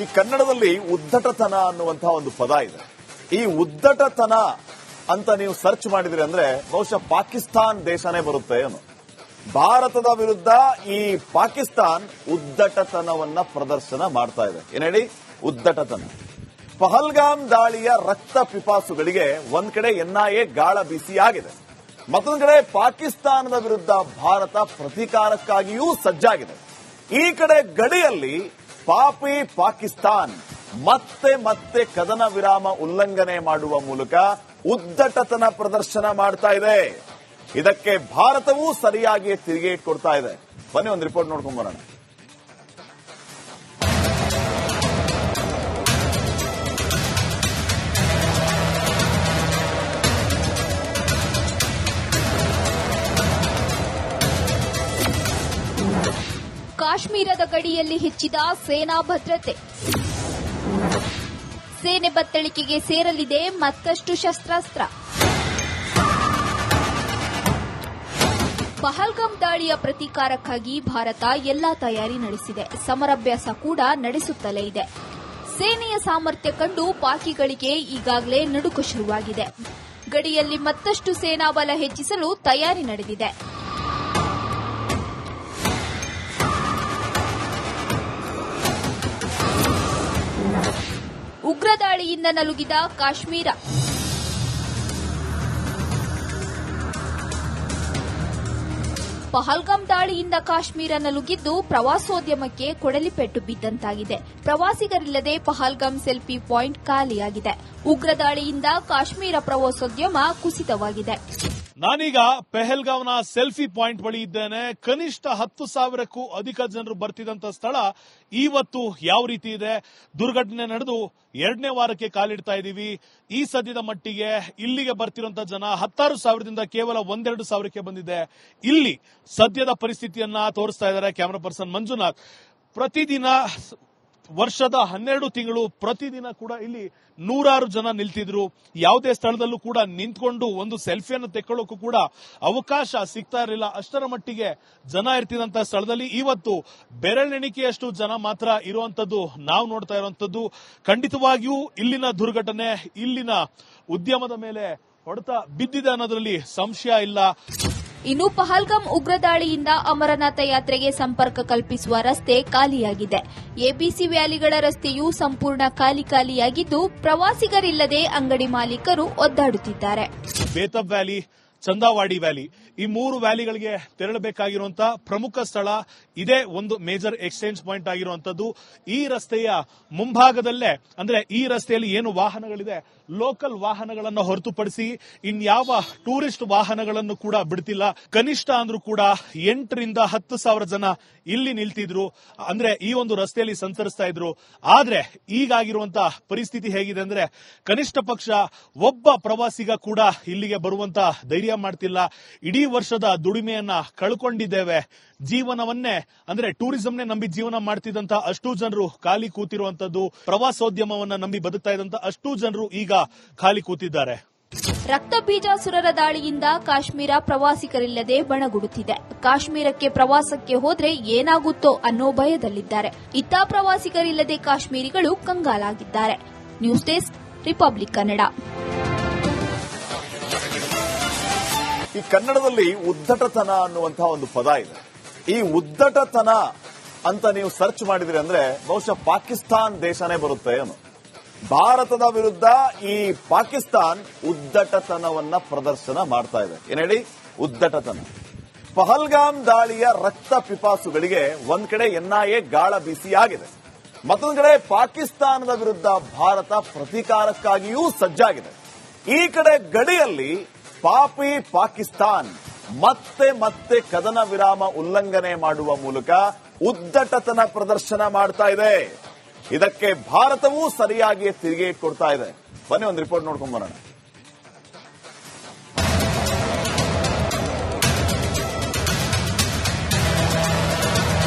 ಈ ಕನ್ನಡದಲ್ಲಿ ಉದ್ದಟತನ ಅನ್ನುವಂತಹ ಒಂದು ಪದ ಇದೆ. ಈ ಉದ್ದಟತನ ಅಂತ ನೀವು ಸರ್ಚ್ ಮಾಡಿದ್ರಿ ಅಂದ್ರೆ ಬಹುಶಃ ಪಾಕಿಸ್ತಾನ್ ದೇಶನೇ ಬರುತ್ತೆ ಏನು. ಭಾರತದ ವಿರುದ್ಧ ಈ ಪಾಕಿಸ್ತಾನ್ ಉದ್ದಟತನವನ್ನ ಪ್ರದರ್ಶನ ಮಾಡ್ತಾ ಇದೆ. ಏನ್ ಹೇಳಿ? ಉದ್ದಟತನ. ಪಹಲ್ಗಾಮ್ ದಾಳಿಯ ರಕ್ತ ಪಿಪಾಸುಗಳಿಗೆ ಒಂದ್ ಕಡೆ ಎನ್ಐಎ ಗಾಳ ಬೀಸಿಯಾಗಿದೆ, ಮತ್ತೊಂದು ಕಡೆ ಪಾಕಿಸ್ತಾನದ ವಿರುದ್ಧ ಭಾರತ ಪ್ರತೀಕಾರಕ್ಕಾಗಿಯೂ ಸಜ್ಜಾಗಿದೆ. ಈ ಕಡೆ ಗಡಿಯಲ್ಲಿ ಪಾಪಿ ಪಾಕಿಸ್ತಾನ್ ಮತ್ತೆ ಮತ್ತೆ ಕದನ ವಿರಾಮ ಉಲ್ಲಂಘನೆ ಮಾಡುವ ಮೂಲಕ ಉದ್ದಟತನ ಪ್ರದರ್ಶನ ಮಾಡ್ತಾ ಇದೆ. ಇದಕ್ಕೆ ಭಾರತವೂ ಸರಿಯಾಗಿ ತಿರುಗೇಟ್ ಕೊಡ್ತಾ ಇದೆ. ಬನ್ನಿ ಒಂದು ರಿಪೋರ್ಟ್ ನೋಡ್ಕೊಂಡ್ ಬರೋಣ. ಕಾಶ್ಮೀರದ ಗಡಿಯಲ್ಲಿ ಹೆಚ್ಚಿದ ಸೇನಾ ಭದ್ರತೆ. ಸೇನೆ ಬತ್ತಳಿಕೆಗೆ ಸೇರಲಿದೆ ಮತ್ತಷ್ಟು ಶಸ್ತ್ರಾಸ್ತ್ರ. ಪಹಲ್ಗಾಮ್ ದಾಳಿಯ ಪ್ರತೀಕಾರಕ್ಕಾಗಿ ಭಾರತ ಎಲ್ಲಾ ತಯಾರಿ ನಡೆಸಿದೆ. ಸಮರಾಭ್ಯಾಸ ಕೂಡ ನಡೆಸುತ್ತಲೇ ಇದೆ. ಸೇನೆಯ ಸಾಮರ್ಥ್ಯ ಕಂಡು ಪಾಕಿಗಳಿಗೆ ಈಗಾಗಲೇ ನಡುಕ ಶುರುವಾಗಿದೆ. ಗಡಿಯಲ್ಲಿ ಮತ್ತಷ್ಟು ಸೇನಾ ಬಲ ಹೆಚ್ಚಿಸಲು ತಯಾರಿ ನಡೆದಿದೆ. ಉಗ್ರ ದಾಳಿಯಿಂದ ನಲುಗಿದ ಕಾಶ್ಮೀರ. ಪಹಲ್ಗಾಮ್ ದಾಳಿಯಿಂದ ಕಾಶ್ಮೀರ ನಲುಗಿದ್ದು ಪ್ರವಾಸೋದ್ಯಮಕ್ಕೆ ಕೊಡಲಿಪೆಟ್ಟು ಬಿದ್ದಂತಾಗಿದೆ. ಪ್ರವಾಸಿಗರಿಲ್ಲದೆ ಪಹಲ್ಗಾಮ್ ಸೆಲ್ಫಿ ಪಾಯಿಂಟ್ ಖಾಲಿಯಾಗಿದೆ. ಉಗ್ರ ದಾಳಿಯಿಂದ ಕಾಶ್ಮೀರ ಪ್ರವಾಸೋದ್ಯಮ ಕುಸಿತವಾಗಿದೆ. ನಾನೀಗ ಪೆಹಲ್ಗಾವ್ನ ಸೆಲ್ಫಿ ಪಾಯಿಂಟ್ ಬಳಿ ಇದ್ದೇನೆ. ಕನಿಷ್ಠ 10,000ಕ್ಕೂ ಅಧಿಕ ಜನರು ಬರ್ತಿದ್ದಂತ ಸ್ಥಳ ಇವತ್ತು ಯಾವ ರೀತಿ ಇದೆ? ದುರ್ಘಟನೆ ನಡೆದು 2ನೇ ವಾರಕ್ಕೆ ಕಾಲಿಡ್ತಾ ಇದ್ದೀವಿ. ಈ ಸದ್ಯದ ಮಟ್ಟಿಗೆ ಇಲ್ಲಿಗೆ ಬರ್ತಿರುವಂತಹ ಜನ 16,000ದಿಂದ ಕೇವಲ 1-2 ಬಂದಿದೆ. ಇಲ್ಲಿ ಸದ್ಯದ ಪರಿಸ್ಥಿತಿಯನ್ನ ತೋರಿಸ್ತಾ ಇದ್ದಾರೆ ಕ್ಯಾಮರಾ ಪರ್ಸನ್ ಮಂಜುನಾಥ್. ಪ್ರತಿದಿನ ವರ್ಷದ 12 ತಿಂಗಳು ಪ್ರತಿದಿನ ಕೂಡ ಇಲ್ಲಿ 100 ಜನ ನಿಲ್ತಿದ್ರು. ಯಾವುದೇ ಸ್ಥಳದಲ್ಲೂ ಕೂಡ ನಿಂತ್ಕೊಂಡು ಒಂದು ಸೆಲ್ಫಿಯನ್ನು ತೆಕ್ಕೊಳ್ಳೋಕು ಕೂಡ ಅವಕಾಶ ಸಿಗ್ತಾ ಇರಲಿಲ್ಲ. ಅಷ್ಟರ ಮಟ್ಟಿಗೆ ಜನ ಇರ್ತಿದಂತ ಸ್ಥಳದಲ್ಲಿ ಇವತ್ತು ಬೆರಳೆಣಿಕೆಯಷ್ಟು ಜನ ಮಾತ್ರ ಇರುವಂತದ್ದು ನಾವು ನೋಡ್ತಾ ಇರುವಂತದ್ದು. ಖಂಡಿತವಾಗಿಯೂ ಇಲ್ಲಿನ ದುರ್ಘಟನೆ ಇಲ್ಲಿನ ಉದ್ಯಮದ ಮೇಲೆ ಹೊಡೆತ ಬಿದ್ದಿದೆ ಅನ್ನೋದ್ರಲ್ಲಿ ಸಂಶಯ ಇಲ್ಲ. ಇನ್ನು ಪಹಲ್ಗಾಮ್ ಉಗ್ರ ದಾಳಿಯಿಂದ ಅಮರನಾಥ ಯಾತ್ರೆಗೆ ಸಂಪರ್ಕ ಕಲ್ಪಿಸುವ ರಸ್ತೆ ಖಾಲಿಯಾಗಿದೆ. ಎಬಿಸಿ ವ್ಯಾಲಿಗಳ ರಸ್ತೆಯೂ ಸಂಪೂರ್ಣ ಖಾಲಿಯಾಗಿದ್ದು ಪ್ರವಾಸಿಗರಿಲ್ಲದೆ ಅಂಗಡಿ ಮಾಲೀಕರು ಒದ್ದಾಡುತ್ತಿದ್ದಾರೆ. ಬೇತಬ್ ವ್ಯಾಲಿ, ಚಂದಾವಾಡಿ ವ್ಯಾಲಿ, ಈ 3 ವ್ಯಾಲಿಗಳಿಗೆ ತೆರಳಬೇಕಾಗಿರುವಂತಹ ಪ್ರಮುಖ ಸ್ಥಳ ಇದೇ ಒಂದು ಮೇಜರ್ ಎಕ್ಸ್ಚೇಂಜ್ ಪಾಯಿಂಟ್ ಆಗಿರುವಂತದ್ದು. ಈ ರಸ್ತೆಯ ಮುಂಭಾಗದಲ್ಲೇ, ಅಂದ್ರೆ ಈ ರಸ್ತೆಯಲ್ಲಿ ಏನು ವಾಹನಗಳಿದೆ, ಲೋಕಲ್ ವಾಹನಗಳನ್ನು ಹೊರತುಪಡಿಸಿ ಇನ್ಯಾವ ಟೂರಿಸ್ಟ್ ವಾಹನಗಳನ್ನು ಕೂಡ ಬಿಡ್ತಿಲ್ಲ. ಕನಿಷ್ಠ ಅಂದ್ರೂ ಕೂಡ 8,000ರಿಂದ 10,000 ಜನ ಇಲ್ಲಿ ನಿಲ್ತಿದ್ರು, ಅಂದ್ರೆ ಈ ಒಂದು ರಸ್ತೆಯಲ್ಲಿ ಸಂಚರಿಸ್ತಾ ಇದ್ರು. ಆದ್ರೆ ಈಗಾಗಿರುವಂತಹ ಪರಿಸ್ಥಿತಿ ಹೇಗಿದೆ ಅಂದ್ರೆ ಕನಿಷ್ಠ ಪಕ್ಷ ಒಬ್ಬ ಪ್ರವಾಸಿಗ ಕೂಡ ಇಲ್ಲಿಗೆ ಬರುವಂತ ಧೈರ್ಯ ಮಾಡ್ತಿಲ್ಲ. ಇಡೀ ವರ್ಷದ ದುಡಿಮೆಯನ್ನ ಕಳ್ಕೊಂಡಿದ್ದೇವೆ. ಜೀವನವನ್ನೇ ಅಂದ್ರೆ ಟೂರಿಸಂನೇ ನಂಬಿ ಜೀವನ ಮಾಡ್ತಿದ್ದಂತ ಅಷ್ಟು ಜನರು ಖಾಲಿ ಕೂತಿರುವಂತದ್ದು. ಪ್ರವಾಸೋದ್ಯಮವನ್ನ ನಂಬಿ ಬದುಕ್ತಾ ಇದ್ದಂತ ಅಷ್ಟು ಜನರು ಈಗ ಖಾಲಿ ಕೂತಿದ್ದಾರೆ. ರಕ್ತ ಬೀಜಾಸುರರ ದಾಳಿಯಿಂದ ಕಾಶ್ಮೀರ ಪ್ರವಾಸಿಗರಿಲ್ಲದೆ ಬಣಗುಡುತ್ತಿದೆ. ಕಾಶ್ಮೀರಕ್ಕೆ ಪ್ರವಾಸಕ್ಕೆ ಹೋದ್ರೆ ಏನಾಗುತ್ತೋ ಅನ್ನೋ ಭಯದಲ್ಲಿದ್ದಾರೆ. ಇತ್ತ ಪ್ರವಾಸಿಗರಿಲ್ಲದೆ ಕಾಶ್ಮೀರಿಗಳು ಕಂಗಾಲಾಗಿದ್ದಾರೆ. News desk, republic Kannada. ಈ ಕನ್ನಡದಲ್ಲಿ ಉದ್ದಟತನ ಅನ್ನುವಂತಹ ಒಂದು ಪದ ಇದೆ. ಈ ಉದ್ದಟತನ ಅಂತ ನೀವು ಸರ್ಚ್ ಮಾಡಿದ್ರಿ ಅಂದ್ರೆ ಬಹುಶಃ ಪಾಕಿಸ್ತಾನ್ ದೇಶನೇ ಬರುತ್ತೆ ಏನು. ಭಾರತದ ವಿರುದ್ಧ ಈ ಪಾಕಿಸ್ತಾನ್ ಉದ್ದಟತನವನ್ನ ಪ್ರದರ್ಶನ ಮಾಡ್ತಾ ಇದೆ. ಏನ್ ಹೇಳಿ? ಉದ್ದಟತನ. ಪಹಲ್ಗಾಮ್ ದಾಳಿಯ ರಕ್ತ ಪಿಪಾಸುಗಳಿಗೆ ಒಂದ್ ಕಡೆ ಎನ್ಐಎ ಗಾಳ ಬೀಸಿಯಾಗಿದೆ, ಮತ್ತೊಂದು ಕಡೆ ಪಾಕಿಸ್ತಾನದ ವಿರುದ್ಧ ಭಾರತ ಪ್ರತೀಕಾರಕ್ಕಾಗಿಯೂ ಸಜ್ಜಾಗಿದೆ. ಈ ಕಡೆ ಗಡಿಯಲ್ಲಿ ಪಾಪಿ ಪಾಕಿಸ್ತಾನ್ ಮತ್ತೆ ಮತ್ತೆ ಕದನ ವಿರಾಮ ಉಲ್ಲಂಘನೆ ಮಾಡುವ ಮೂಲಕ ಉದ್ದಟತನ ಪ್ರದರ್ಶನ ಮಾಡ್ತಾ ಇದೆ. ಇದಕ್ಕೆ ಭಾರತವೂ ಸರಿಯಾಗಿ ತಿರುಗೇಟ್ ಕೊಡ್ತಾ ಇದೆ. ಬನ್ನಿ ಒಂದು ರಿಪೋರ್ಟ್ ನೋಡ್ಕೊಂಡ್ ಬರೋಣ.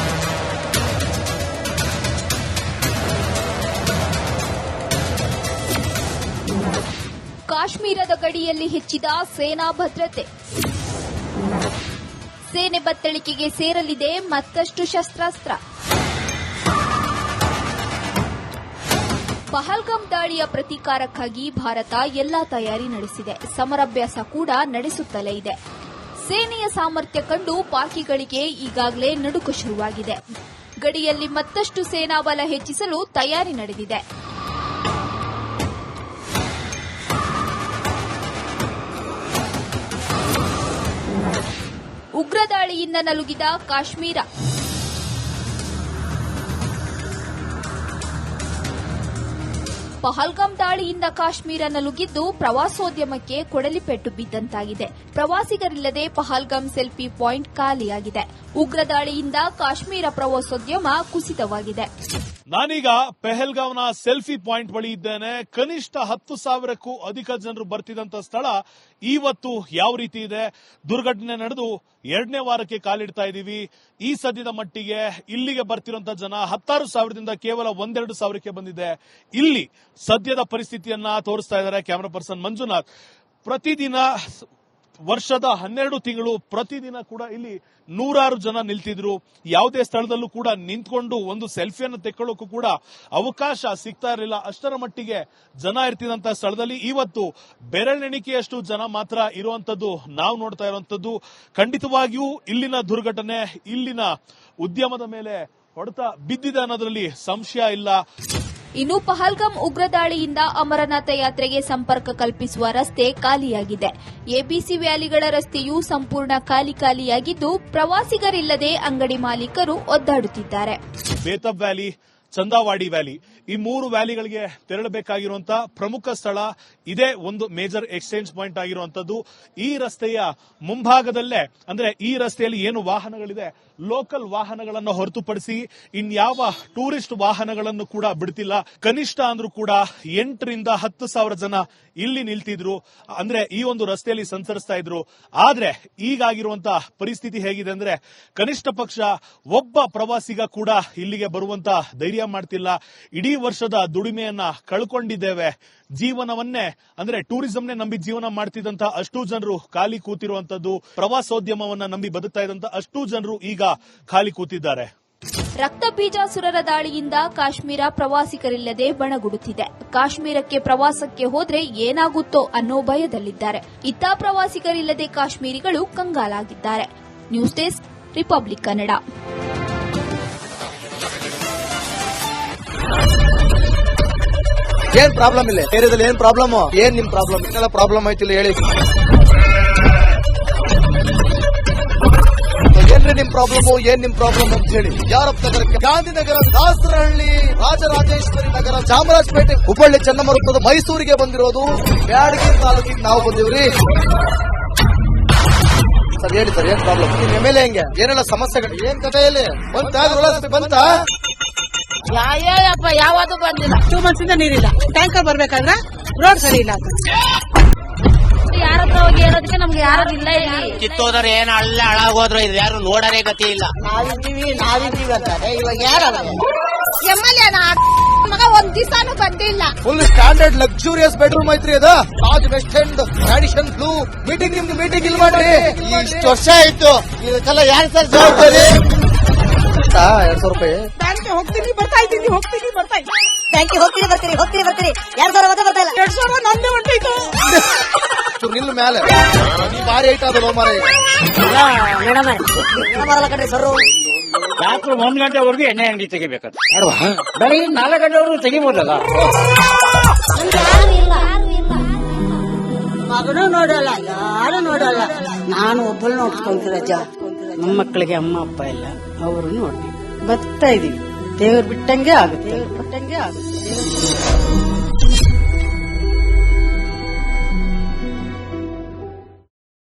ಕಾಶ್ಮೀರದ ಗಡಿಯಲ್ಲಿ ಹೆಚ್ಚಿದ ಸೇನಾ ಭದ್ರತೆ. ಸೇನೆ ಬತ್ತಳಿಕೆಗೆ ಸೇರಲಿದೆ ಮತ್ತಷ್ಟು ಶಸ್ತ್ರಾಸ್ತ್ರ. ಪಹಲ್ಗಾಮ್ ದಾಳಿಯ ಪ್ರತೀಕಾರಕ್ಕಾಗಿ ಭಾರತ ಎಲ್ಲಾ ತಯಾರಿ ನಡೆಸಿದೆ. ಸಮರಾಭ್ಯಾಸ ಕೂಡ ನಡೆಸುತ್ತಲೇ ಇದೆ. ಸೇನೆಯ ಸಾಮರ್ಥ್ಯ ಕಂಡು ಪಾಕಿಗಳಿಗೆ ಈಗಾಗಲೇ ನಡುಕ ಶುರುವಾಗಿದೆ. ಗಡಿಯಲ್ಲಿ ಮತ್ತಷ್ಟು ಸೇನಾ ಬಲ ಹೆಚ್ಚಿಸಲು ತಯಾರಿ ನಡೆದಿದೆ. ಉಗ್ರ ದಾಳಿಯಿಂದ ನಲುಗಿದ ಕಾಶ್ಮೀರ. ಪಹಲ್ಗಾಮ್ ದಾಳಿಯಿಂದ ಕಾಶ್ಮೀರ ನಲುಗಿದ್ದು ಪ್ರವಾಸೋದ್ಯಮಕ್ಕೆ ಕೊಡಲಿಪೆಟ್ಟು ಬಿದ್ದಂತಾಗಿದೆ. ಪ್ರವಾಸಿಗರಿಲ್ಲದೆ ಪಹಲ್ಗಾಮ್ ಸೆಲ್ಫಿ ಪಾಯಿಂಟ್ ಖಾಲಿಯಾಗಿದೆ. ಉಗ್ರ ದಾಳಿಯಿಂದ ಕಾಶ್ಮೀರ ಪ್ರವಾಸೋದ್ಯಮ ಕುಸಿತವಾಗಿದೆ. ನಾನೀಗ ಪೆಹಲ್ಗಾವ್ನ ಸೆಲ್ಫಿ ಪಾಯಿಂಟ್ ಬಳಿ ಇದ್ದೇನೆ. ಕನಿಷ್ಠ 10,000ಕ್ಕೂ ಅಧಿಕ ಜನರು ಬರ್ತಿದ್ದಂತ ಸ್ಥಳ ಇವತ್ತು ಯಾವ ರೀತಿ ಇದೆ? ದುರ್ಘಟನೆ ನಡೆದು 2ನೇ ವಾರಕ್ಕೆ ಕಾಲಿಡ್ತಾ ಇದ್ದೀವಿ. ಈ ಸದ್ಯದ ಮಟ್ಟಿಗೆ ಇಲ್ಲಿಗೆ ಬರ್ತಿರುವಂತಹ ಜನ 16,000ದಿಂದ ಕೇವಲ 1-2 ಸಾವಿರಕ್ಕೆ ಬಂದಿದೆ. ಇಲ್ಲಿ ಸದ್ಯದ ಪರಿಸ್ಥಿತಿಯನ್ನ ತೋರಿಸ್ತಾ ಇದ್ದಾರೆ ಕ್ಯಾಮರಾ ಪರ್ಸನ್ ಮಂಜುನಾಥ್. ಪ್ರತಿದಿನ ವರ್ಷದ 12 ತಿಂಗಳು ಪ್ರತಿದಿನ ಕೂಡ ಇಲ್ಲಿ 100 ಜನ ನಿಲ್ತಿದ್ರು. ಯಾವುದೇ ಸ್ಥಳದಲ್ಲೂ ಕೂಡ ನಿಂತ್ಕೊಂಡು ಒಂದು ಸೆಲ್ಫಿಯನ್ನು ತೆಕ್ಕೊಳ್ಳೋಕ್ಕೂ ಕೂಡ ಅವಕಾಶ ಸಿಗ್ತಾ ಇರಲಿಲ್ಲ. ಅಷ್ಟರ ಮಟ್ಟಿಗೆ ಜನ ಇರ್ತಿದ್ದಂತಹ ಸ್ಥಳದಲ್ಲಿ ಇವತ್ತು ಬೆರಳೆಣಿಕೆಯಷ್ಟು ಜನ ಮಾತ್ರ ಇರುವಂತದ್ದು ನಾವು ನೋಡ್ತಾ ಇರುವಂತದ್ದು. ಖಂಡಿತವಾಗಿಯೂ ಇಲ್ಲಿನ ದುರ್ಘಟನೆ ಇಲ್ಲಿನ ಉದ್ಯಮದ ಮೇಲೆ ಹೊಡೆತ ಬಿದ್ದಿದೆ ಅನ್ನೋದ್ರಲ್ಲಿ ಸಂಶಯ ಇಲ್ಲ. ಇನ್ನು ಪಹಲ್ಗಾಮ್ ಉಗ್ರ ದಾಳಿಯಿಂದ ಅಮರನಾಥ ಯಾತ್ರೆಗೆ ಸಂಪರ್ಕ ಕಲ್ಪಿಸುವ ರಸ್ತೆ ಖಾಲಿಯಾಗಿದೆ. ಎಬಿಸಿ ವ್ಯಾಲಿಗಳ ರಸ್ತೆಯೂ ಸಂಪೂರ್ಣ ಖಾಲಿಯಾಗಿದ್ದು ಪ್ರವಾಸಿಗರಿಲ್ಲದೆ ಅಂಗಡಿ ಮಾಲೀಕರು ಒದ್ದಾಡುತ್ತಿದ್ದಾರೆ. ಬೇತಬ್ ವ್ಯಾಲಿ, ಚಂದಾವಾಡಿ ವ್ಯಾಲಿ, ಈ 3 ವ್ಯಾಲಿಗಳಿಗೆ ತೆರಳಬೇಕಾಗಿರುವಂತಹ ಪ್ರಮುಖ ಸ್ಥಳ ಇದೇ ಒಂದು ಮೇಜರ್ ಎಕ್ಸ್ಚೇಂಜ್ ಪಾಯಿಂಟ್ ಆಗಿರುವಂತದ್ದು. ಈ ರಸ್ತೆಯ ಮುಂಭಾಗದಲ್ಲೇ, ಅಂದ್ರೆ ಈ ರಸ್ತೆಯಲ್ಲಿ ಏನು ವಾಹನಗಳಿದೆ, ಲೋಕಲ್ ವಾಹನಗಳನ್ನು ಹೊರತುಪಡಿಸಿ ಇನ್ಯಾವ ಟೂರಿಸ್ಟ್ ವಾಹನಗಳನ್ನು ಕೂಡ ಬಿಡ್ತಿಲ್ಲ. ಕನಿಷ್ಠ ಅಂದ್ರೂ ಕೂಡ 8,000ರಿಂದ 10,000 ಜನ ಇಲ್ಲಿ ನಿಲ್ತಿದ್ರು. ಅಂದ್ರೆ ಈ ಒಂದು ರಸ್ತೆಯಲ್ಲಿ ಸಂಚರಿಸ್ತಾ ಇದ್ರು. ಆದ್ರೆ ಈಗಾಗಿರುವಂತಹ ಪರಿಸ್ಥಿತಿ ಹೇಗಿದೆ ಅಂದ್ರೆ ಕನಿಷ್ಠ ಪಕ್ಷ ಒಬ್ಬ ಪ್ರವಾಸಿಗ ಕೂಡ ಇಲ್ಲಿಗೆ ಬರುವಂತ ಧೈರ್ಯ ಮಾಡ್ತಿಲ್ಲ. ಇಡೀ ವರ್ಷದ ದುಡಿಮೆಯನ್ನ ಕಳ್ಕೊಂಡಿದ್ದೇವೆ. ಜೀವನವನ್ನೇ ಅಂದ್ರೆ ಟೂರಿಸಂನೇ ನಂಬಿ ಜೀವನ ಮಾಡ್ತಿದ್ದಂತಹ ಅಷ್ಟು ಜನರು ಖಾಲಿ ಕೂತಿರುವಂತದ್ದು. ಪ್ರವಾಸೋದ್ಯಮವನ್ನ ನಂಬಿ ಬದುಕ್ತಾ ಇದ್ದಂತಹ ಅಷ್ಟು ಜನರು ಈಗ ಖಾಲಿ ಕೂತಿದ್ದಾರೆ. ರಕ್ತ ಬೀಜಾಸುರರ ದಾಳಿಯಿಂದ ಕಾಶ್ಮೀರ ಪ್ರವಾಸಿಗರಿಲ್ಲದೆ ಬಣಗುಡುತ್ತಿದೆ. ಕಾಶ್ಮೀರಕ್ಕೆ ಪ್ರವಾಸಕ್ಕೆ ಹೋದ್ರೆ ಏನಾಗುತ್ತೋ ಅನ್ನೋ ಭಯದಲ್ಲಿದ್ದಾರೆ. ಇತ್ತ ಪ್ರವಾಸಿಗರಿಲ್ಲದೆ ಕಾಶ್ಮೀರಿಗಳು ಕಂಗಾಲಾಗಿದ್ದಾರೆ. News desk, republic Kannada. ಏನ್ ಪ್ರಾಬ್ಲಮ್ ಇಲ್ಲ ಏರಿಯಾದಲ್ಲಿ? ಏನ್ ಪ್ರಾಬ್ಲಮ್? ಏನ್ ನಿಮ್ ಪ್ರಾಬ್ಲಮ್? ಇನ್ನೆಲ್ಲ ಪ್ರಾಬ್ಲಮ್ ಆಯ್ತಿಲ್ಲ ಹೇಳಿ. ಏನ್ರಿ ನಿಮ್ ಪ್ರಾಬ್ಲಮ್? ಏನ್ ನಿಮ್ ಪ್ರಾಬ್ಲಮ್ ಅಂತ ಹೇಳಿ. ಯಾರಪ್ಪ ನಗರಕ್ಕೆ? ಗಾಂಧಿನಗರ, ದಾಸರಹಳ್ಳಿ, ರಾಜರಾಜೇಶ್ವರಿ ನಗರ, ಚಾಮರಾಜಪೇಟೆ, ಹುಬ್ಬಳ್ಳಿ, ಚನ್ನಮರುತ್ತದ, ಮೈಸೂರಿಗೆ ಬಂದಿರೋದು. ಬ್ಯಾಡಗಿ ತಾಲೂಕಿಗೆ ನಾವು ಬಂದಿವ್ರಿ. ಸರ್ ಹೇಳಿ ಸರ್, ಏನ್ ಪ್ರಾಬ್ಲಮ್? ನಿಮ್ ಎಮ್ಎಲ್ಎ ಹೆಂಗೆ? ಏನೆಲ್ಲ ಸಮಸ್ಯೆಗಳು? ಏನ್ ಕಥೆಯಲ್ಲಿ ಬಂತ? ಯಾಯಪ್ಪ ಯಾವುದು ಬಂದಿಲ್ಲ. 2 months ಇಂದ ನೀರಿಲ್ಲ. ಟ್ಯಾಂಕರ್ ಬರ್ಬೇಕಾದ್ರೆ ರೋಡ್ ಸರಿ ಇಲ್ಲ. ಯಾರತ್ರ ಹೋಗಿ ಹೇಳೋದಕ್ಕೆ ನಮ್ಗೆ ಯಾರು ಇಲ್ಲ. ಇಲ್ಲಿ ಕಿತ್ತೋದ್ರೆ ಏನ್ ಅಲ್ಲ ಹಾಳಾಗೋದ್ರು ಇದು ಯಾರು ನೋಡರೇ ಗತಿ ಇಲ್ಲ. ನಾವಿದ್ದೀವಿ ಅಂತಾರೆ. ಇವಾಗ ಯಾರ ಎಮ್ಎಲ್ಎ ಮಗ ಒಂದ್ ದಿವಸನೂ ಬಂದಿಲ್ಲ. ಫುಲ್ ಸ್ಟ್ಯಾಂಡರ್ಡ್ ಲಕ್ಸುರಿಯಸ್ ಬೆಡ್ರೂಮ್ ಐತ್ರಿ ಅದ. Taj west end, Radisson Blu. Meeting ನಿಮ್ದು ಮೀಟಿಂಗ್ ಇಲ್ಲಿ ಮಾಡ್ರಿ. ಇಷ್ಟು ವರ್ಷ ಆಯ್ತು, ಇದಕ್ಕೆಲ್ಲ ಯಾರು ಸರ್ ಜವಾಬ್ದಾರಿ? 200 ರೂಪಾಯಿ ಬ್ಯಾಂಕ್ಗೆ ಹೋಗ್ತೀನಿ ಬರ್ತಾ ಇದ್ದೀನಿ. ಬ್ಯಾಂಕಿಗೆ ಹೋಗ್ತೀನಿ ಬರ್ತಾ ಇಲ್ಲ. 2,000 ಬರ್ತಾ ಇಲ್ಲ. 2,000 ನಂದೇ ಹೊಂಟೈತು. ನಿಲ್ ಮೇಲೆ ಭಾರಿ ಐಟ್ ಅದಲ್ಲ ಮಾರ. ಮೇಡಮ್ ಕಣ್ರಿ ಸರ್, ರಾತ್ರಿ 1 ಗಂಟೆವರೆಗೂ ಎಣ್ಣೆ ಅಂಗಡಿ ತೆಗಿಬೇಕು. ಬೆಳಿಗ್ಗೆ 4 ಗಂಟೆವರೆಗೂ ತೆಗಿಬೋದಲ್ಲ. ಮಗನೂ ನೋಡಲ್ಲ, ಯಾರು ನೋಡಲ್ಲ. ನಾನು ಒಬ್ಬಳು ನೋಡ್ಕೊಂತೀರಜ್ಜ. ನಮ್ಮ ಮಕ್ಕಳಿಗೆ ಅಮ್ಮ ಅಪ್ಪ ಇಲ್ಲ, ಅವರು ನೋಡಿ ಬರ್ತಾ ಇದೀವಿ. ದೇವ್ರು ಬಿಟ್ಟಂಗೆ ಆಗುತ್ತೆ.